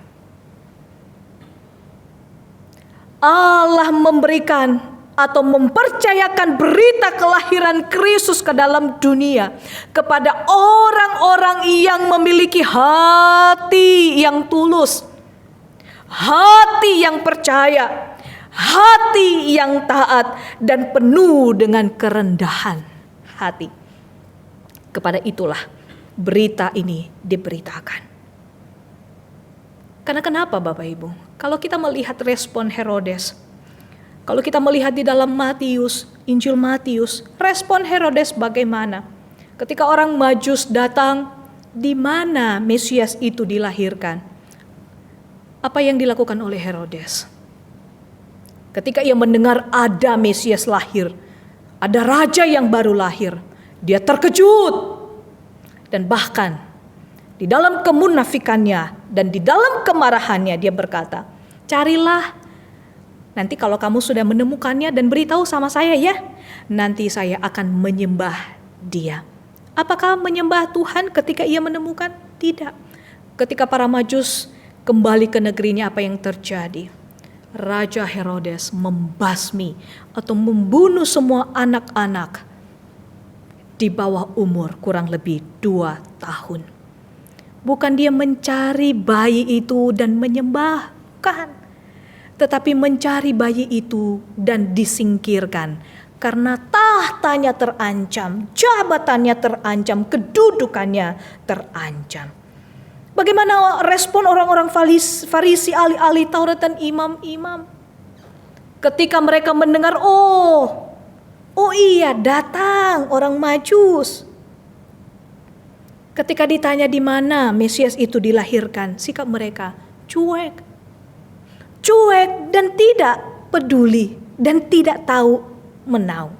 Allah memberikan atau mempercayakan berita kelahiran Kristus ke dalam dunia kepada orang-orang yang memiliki hati yang tulus, hati yang percaya, hati yang taat, dan penuh dengan kerendahan hati. Kepada itulah berita ini diberitakan. Karena kenapa Bapak Ibu? Kalau kita melihat respon Herodes, kalau kita melihat di dalam Matius, Injil Matius, respon Herodes bagaimana? Ketika orang Majus datang, di mana Mesias itu dilahirkan? Apa yang dilakukan oleh Herodes? Ketika ia mendengar ada Mesias lahir, ada raja yang baru lahir, dia terkejut. Dan bahkan di dalam kemunafikannya dan di dalam kemarahannya dia berkata, carilah. Nanti kalau kamu sudah menemukannya dan beritahu sama saya ya, nanti saya akan menyembah dia. Apakah menyembah Tuhan ketika ia menemukan? Tidak. Ketika para Majus kembali ke negerinya, apa yang terjadi? Raja Herodes membasmi atau membunuh semua anak-anak di bawah umur kurang lebih 2 tahun. Bukan dia mencari bayi itu dan menyembah, bukan. Tetapi mencari bayi itu dan disingkirkan karena tahtanya terancam, jabatannya terancam, kedudukannya terancam. Bagaimana respon orang-orang Farisi, ahli-ahli Taurat dan imam-imam? Ketika mereka mendengar, oh iya datang orang Majus. Ketika ditanya di mana Mesias itu dilahirkan, sikap mereka cuek dan tidak peduli dan tidak tahu menau.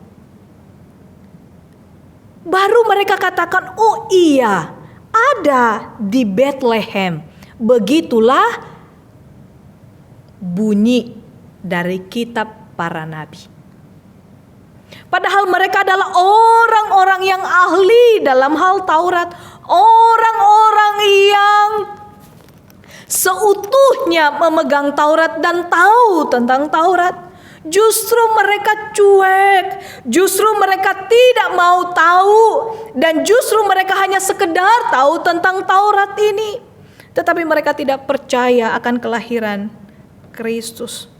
Baru mereka katakan, oh iya, ada di Bethlehem. Begitulah bunyi dari kitab para nabi. Padahal mereka adalah orang-orang yang ahli dalam hal Taurat, orang-orang yang seutuhnya memegang Taurat dan tahu tentang Taurat. Justru mereka cuek, justru mereka tidak mau tahu, dan justru mereka hanya sekedar tahu tentang Taurat ini. Tetapi mereka tidak percaya akan kelahiran Kristus.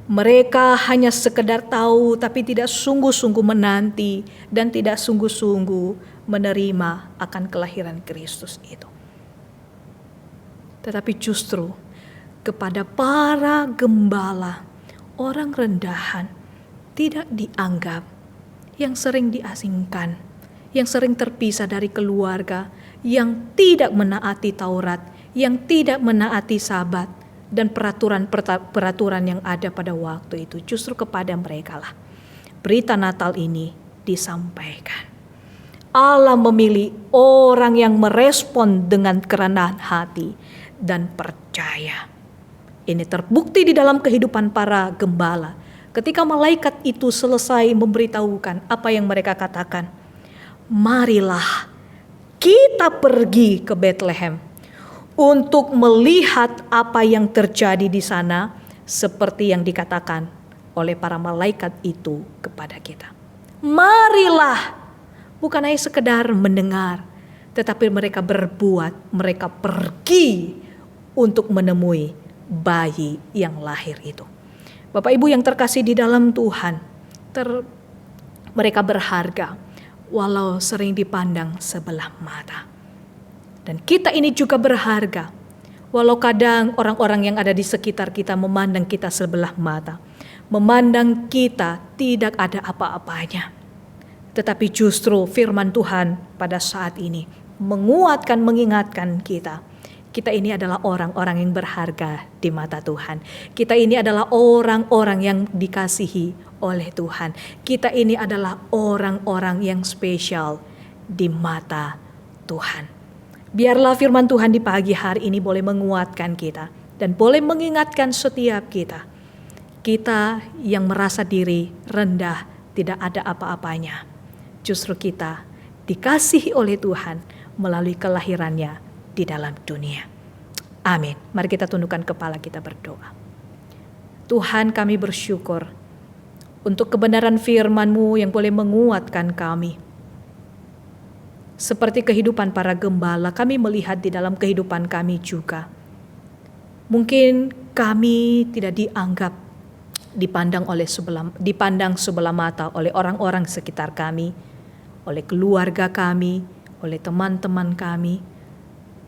Mereka hanya sekedar tahu tapi tidak sungguh-sungguh menanti dan tidak sungguh-sungguh menerima akan kelahiran Kristus itu. Tetapi justru kepada para gembala, orang rendahan, tidak dianggap, yang sering diasingkan, yang sering terpisah dari keluarga, yang tidak menaati Taurat, yang tidak menaati Sabat, dan peraturan yang ada pada waktu itu. Justru kepada mereka lah berita Natal ini disampaikan. Allah memilih orang yang merespon dengan kerendahan hati dan percaya. Ini terbukti di dalam kehidupan para gembala. Ketika malaikat itu selesai memberitahukan apa yang mereka katakan, marilah kita pergi ke Bethlehem untuk melihat apa yang terjadi di sana, seperti yang dikatakan oleh para malaikat itu kepada kita. Marilah, bukan hanya sekedar mendengar, tetapi mereka berbuat, mereka pergi untuk menemui bayi yang lahir itu. Bapak Ibu yang terkasih di dalam Tuhan, mereka berharga walau sering dipandang sebelah mata. Dan kita ini juga berharga, walau kadang orang-orang yang ada di sekitar kita memandang kita sebelah mata, memandang kita tidak ada apa-apanya. Tetapi justru firman Tuhan pada saat ini menguatkan, mengingatkan kita. Kita ini adalah orang-orang yang berharga di mata Tuhan. Kita ini adalah orang-orang yang dikasihi oleh Tuhan. Kita ini adalah orang-orang yang spesial di mata Tuhan. Biarlah firman Tuhan di pagi hari ini boleh menguatkan kita dan boleh mengingatkan setiap kita. Kita yang merasa diri rendah, tidak ada apa-apanya. Justru kita dikasihi oleh Tuhan melalui kelahirannya di dalam dunia. Amin. Mari kita tundukkan kepala, kita berdoa. Tuhan, kami bersyukur untuk kebenaran firman-Mu yang boleh menguatkan kami. Seperti kehidupan para gembala, kami melihat di dalam kehidupan kami juga. Mungkin kami tidak dianggap, dipandang sebelah mata oleh orang-orang sekitar kami, oleh keluarga kami, oleh teman-teman kami.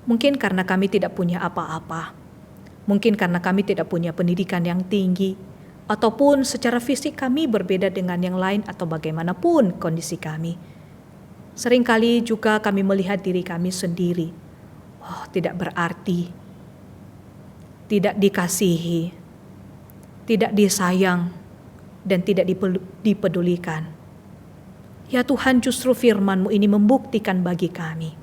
Mungkin karena kami tidak punya apa-apa. Mungkin karena kami tidak punya pendidikan yang tinggi, ataupun secara fisik kami berbeda dengan yang lain, atau bagaimanapun kondisi kami. Seringkali juga kami melihat diri kami sendiri. Tidak berarti, tidak dikasihi, tidak disayang, dan tidak dipedulikan. Ya Tuhan, justru firman-Mu ini membuktikan bagi kami.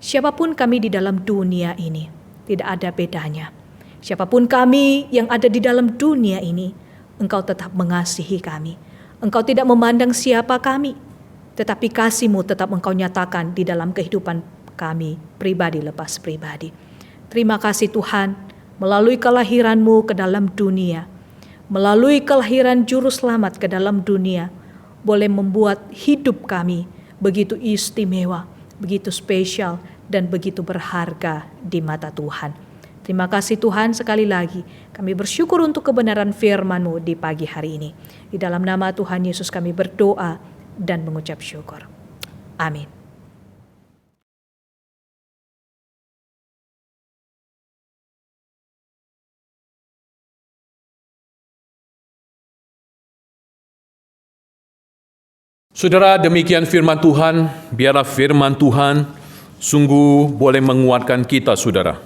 Siapapun kami di dalam dunia ini, tidak ada bedanya. Siapapun kami yang ada di dalam dunia ini, Engkau tetap mengasihi kami. Engkau tidak memandang siapa kami, tetapi kasih-Mu tetap Engkau nyatakan di dalam kehidupan kami, pribadi lepas pribadi. Terima kasih Tuhan, melalui kelahiran-Mu ke dalam dunia, melalui kelahiran Juru Selamat ke dalam dunia, boleh membuat hidup kami begitu istimewa, begitu spesial, dan begitu berharga di mata Tuhan. Terima kasih Tuhan, sekali lagi kami bersyukur untuk kebenaran firman-Mu di pagi hari ini. Di dalam nama Tuhan Yesus kami berdoa dan mengucap syukur. Amin. Saudara, demikian firman Tuhan. Biarlah firman Tuhan sungguh boleh menguatkan kita, saudara.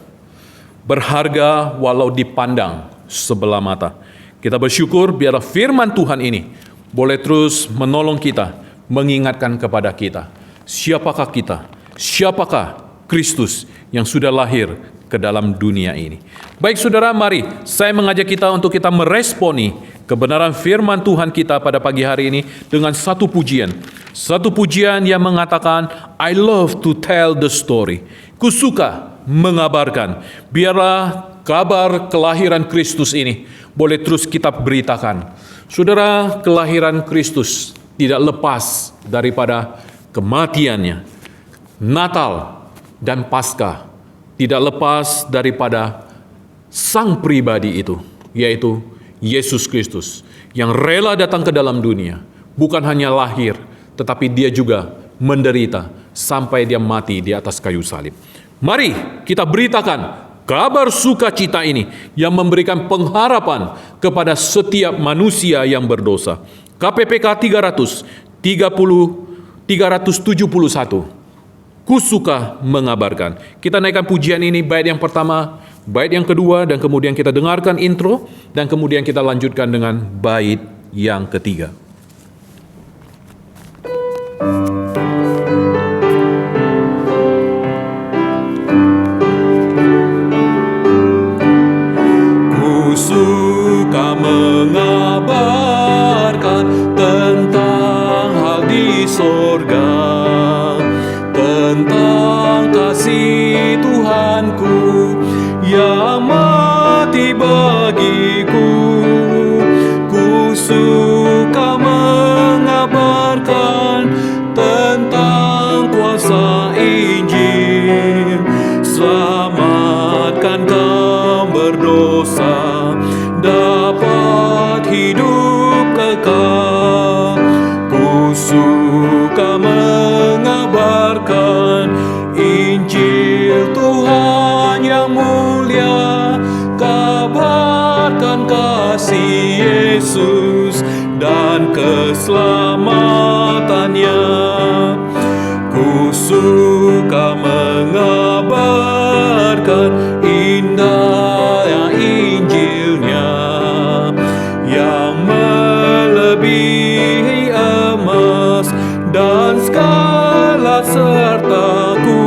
Berharga walau dipandang sebelah mata. Kita bersyukur biarlah firman Tuhan ini boleh terus menolong kita, mengingatkan kepada kita. Siapakah kita? Siapakah Kristus yang sudah lahir ke dalam dunia ini. Baik saudara, mari saya mengajak kita untuk kita meresponi kebenaran firman Tuhan kita pada pagi hari ini dengan satu pujian. Satu pujian yang mengatakan, I love to tell the story. Kusuka mengabarkan. Biarlah kabar kelahiran Kristus ini boleh terus kita beritakan. Saudara, kelahiran Kristus tidak lepas daripada kematiannya. Natal dan Paskah tidak lepas daripada sang pribadi itu, yaitu Yesus Kristus, yang rela datang ke dalam dunia, bukan hanya lahir, tetapi dia juga menderita sampai dia mati di atas kayu salib. Mari kita beritakan kabar sukacita ini yang memberikan pengharapan kepada setiap manusia yang berdosa. KPPK 371. Kusuka mengabarkan. Kita naikkan pujian ini, bait yang pertama, bait yang kedua, dan kemudian kita dengarkan intro, dan kemudian kita lanjutkan dengan bait yang ketiga. Kusuka mengabarkan tentang hal di sorga, tentang kasih Tuhanku yang mati bagiku. Ku suka mengabarkan tentang kuasa Injil. Selamatkan kaum berdosa, dapat hidup kekal. Ku suka mengabarkan Injil Tuhan yang mulia, kabarkan kasih Yesus dan keselamatannya. Ku suka mengabarkan indahnya Injilnya yang melebihi emas dan segala sertaku.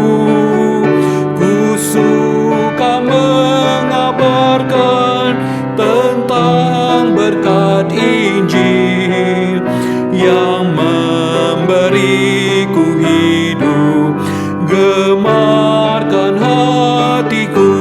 Ku suka mengabarkan tentang berkat Injil yang memberiku hidup, gemarkan hatiku.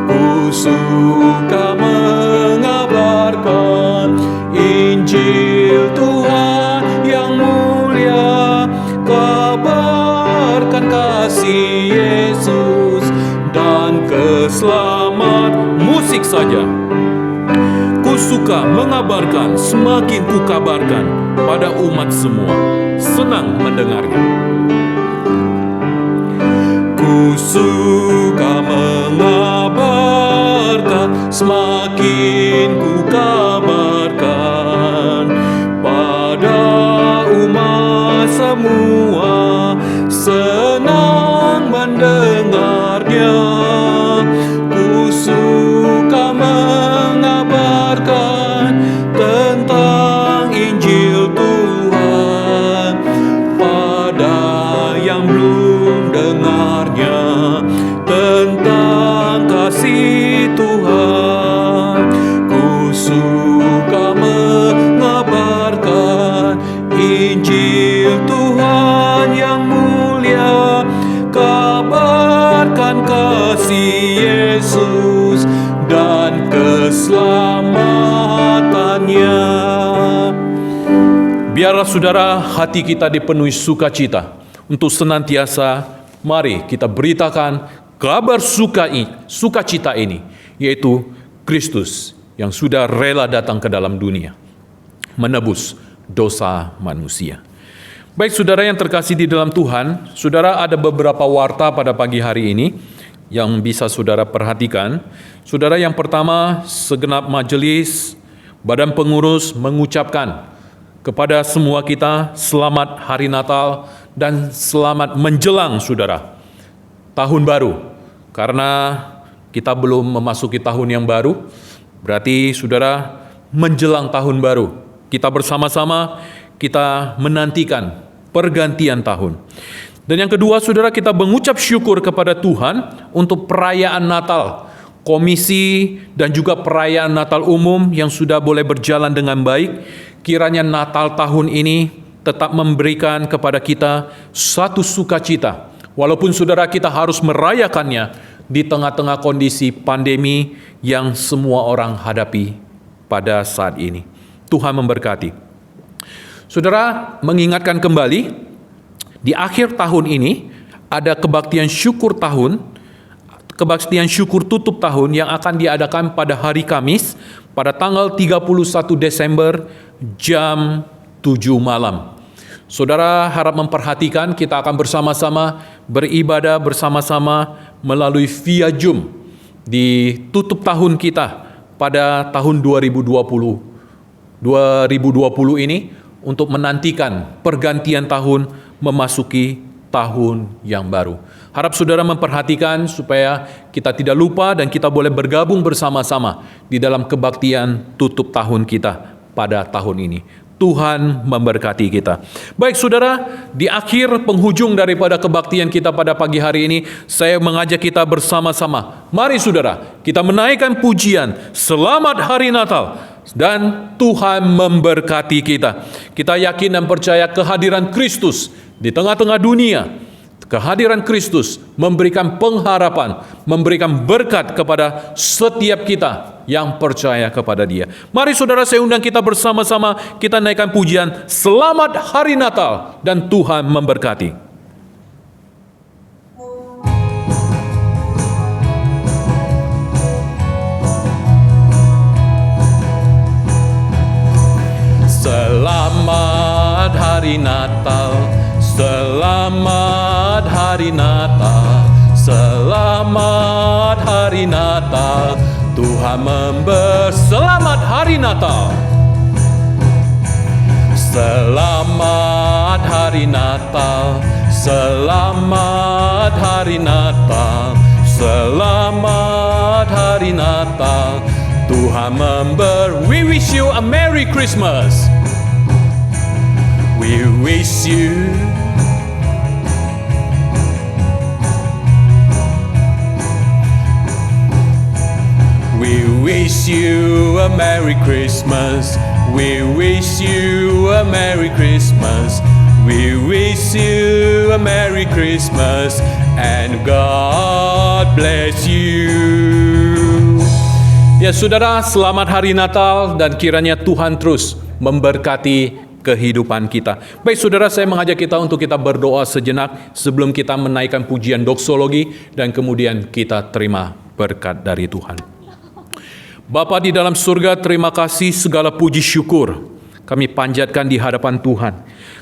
Ku suka mengabarkan Injil Tuhan yang mulia, kabarkan kasih Yesus dan keselamat. Musik saja. Ku suka mengabarkan, semakin ku kabarkan pada umat semua, senang mendengarnya. Ku suka mengabarkan, semakin ku kabarkan pada umat semua, senang mendengarnya. Ku suka mengabarkan tentang Injil Tuhan pada yang belum dengarnya, tentang kasih Tuhan. Ku suka mengabarkan Injil Tuhan yang mulia, kabarkan kasih Yesus dan keselamatannya. Biarlah saudara hati kita dipenuhi sukacita untuk senantiasa mari kita beritakan kabar sukacita ini, yaitu Kristus yang sudah rela datang ke dalam dunia menebus dosa manusia. Baik saudara yang terkasih di dalam Tuhan, saudara, ada beberapa warta pada pagi hari ini yang bisa saudara perhatikan. Saudara, yang pertama, segenap majelis badan pengurus mengucapkan kepada semua kita selamat hari Natal dan selamat menjelang saudara tahun baru. Karena kita belum memasuki tahun yang baru, berarti saudara menjelang tahun baru kita bersama-sama kita menantikan pergantian tahun. Dan yang kedua, saudara, kita mengucap syukur kepada Tuhan untuk perayaan Natal, komisi dan juga perayaan Natal umum yang sudah boleh berjalan dengan baik. Kiranya Natal tahun ini tetap memberikan kepada kita satu sukacita, walaupun saudara kita harus merayakannya di tengah-tengah kondisi pandemi yang semua orang hadapi pada saat ini. Tuhan memberkati. Saudara, mengingatkan kembali, di akhir tahun ini ada kebaktian syukur tutup tahun yang akan diadakan pada hari Kamis pada tanggal 31 Desember jam 7 malam. Saudara harap memperhatikan, kita akan bersama-sama beribadah bersama-sama melalui via Zoom di tutup tahun kita pada tahun 2020 ini untuk menantikan pergantian tahun memasuki tahun yang baru. Harap saudara memperhatikan supaya kita tidak lupa dan kita boleh bergabung bersama-sama di dalam kebaktian tutup tahun kita pada tahun ini. Tuhan memberkati kita. Baik saudara, di akhir penghujung daripada kebaktian kita pada pagi hari ini, saya mengajak kita bersama-sama. Mari saudara, kita menaikkan pujian Selamat Hari Natal dan Tuhan memberkati kita. Kita yakin dan percaya kehadiran Kristus di tengah-tengah dunia. Kehadiran Kristus memberikan pengharapan, memberikan berkat kepada setiap kita yang percaya kepada Dia. Mari saudara, saya undang kita bersama-sama, kita naikkan pujian Selamat Hari Natal dan Tuhan memberkati. Selamat Hari Natal, selamat Hari Natal, selamat Hari Natal, Tuhan selamat Hari Natal. Selamat Hari Natal, selamat Hari Natal, selamat Hari Natal, Tuhan We wish you a Merry Christmas. We wish you a Merry Christmas. We wish you a Merry Christmas. We wish you a Merry Christmas and God bless you. Ya saudara, selamat Hari Natal dan kiranya Tuhan terus memberkati kehidupan kita. Baik saudara, saya mengajak kita untuk kita berdoa sejenak sebelum kita menaikkan pujian doksologi dan kemudian kita terima berkat dari Tuhan. Bapa di dalam surga, terima kasih segala puji syukur kami panjatkan di hadapan Tuhan.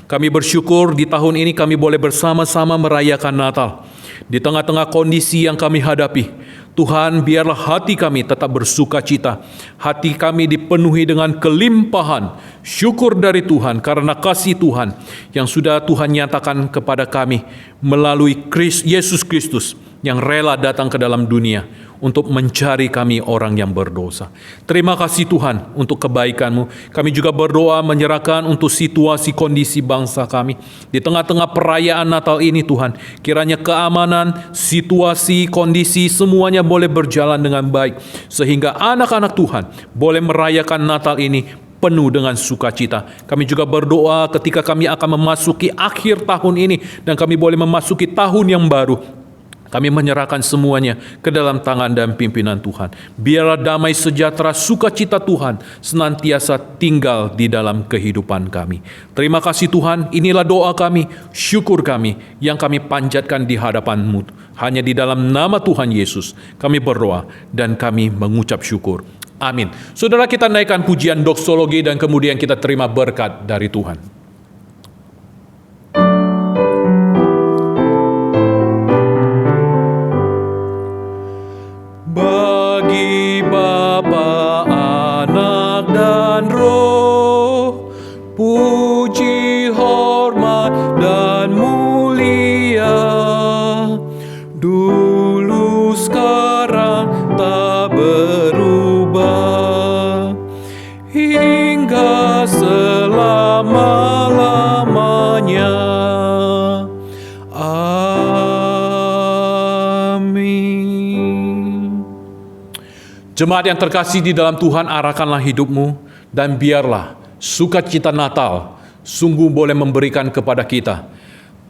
Kami bersyukur di tahun ini kami boleh bersama-sama merayakan Natal. Di tengah-tengah kondisi yang kami hadapi, Tuhan, biarlah hati kami tetap bersuka cita. Hati kami dipenuhi dengan kelimpahan syukur dari Tuhan karena kasih Tuhan yang sudah Tuhan nyatakan kepada kami melalui Yesus Kristus yang rela datang ke dalam dunia untuk mencari kami orang yang berdosa. Terima kasih Tuhan untuk kebaikan-Mu. Kami juga berdoa menyerahkan untuk situasi kondisi bangsa kami. Di tengah-tengah perayaan Natal ini Tuhan, kiranya keamanan, situasi, kondisi semuanya boleh berjalan dengan baik. Sehingga anak-anak Tuhan boleh merayakan Natal ini penuh dengan sukacita. Kami juga berdoa ketika kami akan memasuki akhir tahun ini dan kami boleh memasuki tahun yang baru. Kami menyerahkan semuanya ke dalam tangan dan pimpinan Tuhan. Biarlah damai sejahtera sukacita Tuhan senantiasa tinggal di dalam kehidupan kami. Terima kasih Tuhan, inilah doa kami, syukur kami yang kami panjatkan di hadapan-Mu. Hanya di dalam nama Tuhan Yesus kami berdoa dan kami mengucap syukur. Amin. Saudara, kita naikkan pujian doksologi dan kemudian kita terima berkat dari Tuhan. Bagi Bapa, Anak, dan Roh, puji, hormat, dan mulia, dulu, sekarang, tak berubah, hingga selama-lamanya. Jemaat yang terkasih di dalam Tuhan, arahkanlah hidupmu dan biarlah sukacita Natal sungguh boleh memberikan kepada kita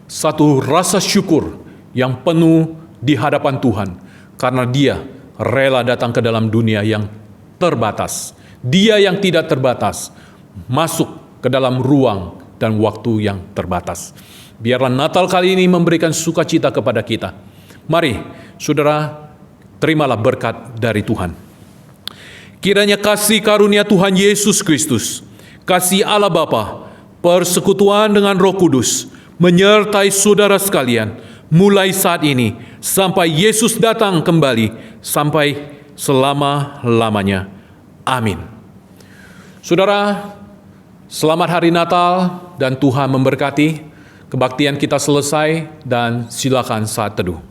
satu rasa syukur yang penuh di hadapan Tuhan, karena Dia rela datang ke dalam dunia yang terbatas. Dia yang tidak terbatas masuk ke dalam ruang dan waktu yang terbatas. Biarlah Natal kali ini memberikan sukacita kepada kita. Mari, saudara, terimalah berkat dari Tuhan. Kiranya kasih karunia Tuhan Yesus Kristus, kasih Allah Bapa, persekutuan dengan Roh Kudus, menyertai saudara sekalian, mulai saat ini, sampai Yesus datang kembali, sampai selama-lamanya. Amin. Saudara, selamat Hari Natal dan Tuhan memberkati. Kebaktian kita selesai dan silakan saat teduh.